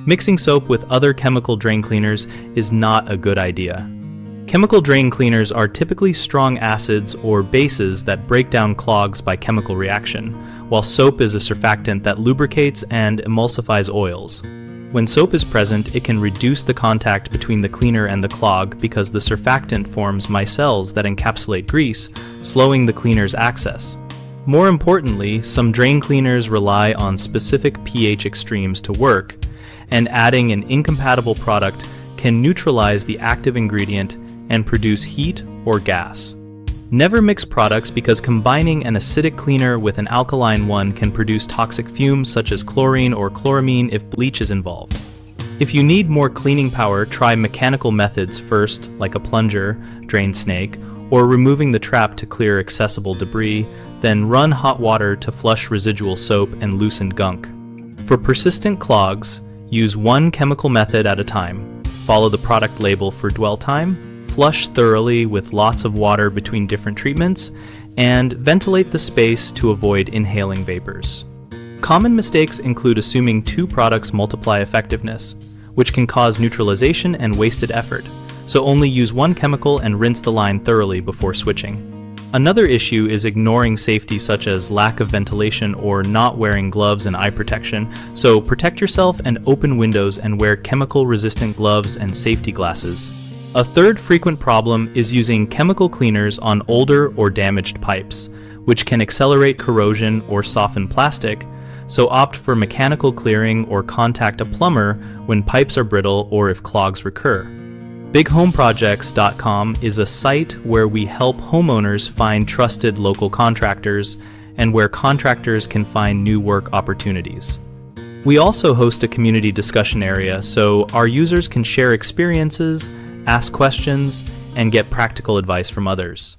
Mixing soap with other chemical drain cleaners is not a good idea. Chemical drain cleaners are typically strong acids or bases that break down clogs by chemical reaction, while soap is a surfactant that lubricates and emulsifies oils. When soap is present, it can reduce the contact between the cleaner and the clog because the surfactant forms micelles that encapsulate grease, slowing the cleaner's access. More importantly, some drain cleaners rely on specific pH extremes to work, and adding an incompatible product can neutralize the active ingredient and produce heat or gas. Never mix products because combining an acidic cleaner with an alkaline one can produce toxic fumes such as chlorine or chloramine if bleach is involved. If you need more cleaning power, try mechanical methods first, like a plunger, drain snake, or removing the trap to clear accessible debris, then run hot water to flush residual soap and loosened gunk. For persistent clogs, use one chemical method at a time. Follow the product label for dwell time, flush thoroughly with lots of water between different treatments, and ventilate the space to avoid inhaling vapors. Common mistakes include assuming two products multiply effectiveness, which can cause neutralization and wasted effort, so only use one chemical and rinse the line thoroughly before switching. Another issue is ignoring safety such as lack of ventilation or not wearing gloves and eye protection, so protect yourself and open windows and wear chemical-resistant gloves and safety glasses. A third frequent problem is using chemical cleaners on older or damaged pipes, which can accelerate corrosion or soften plastic, so opt for mechanical clearing or contact a plumber when pipes are brittle or if clogs recur. BigHomeProjects.com is a site where we help homeowners find trusted local contractors and where contractors can find new work opportunities. We also host a community discussion area so our users can share experiences, ask questions, and get practical advice from others.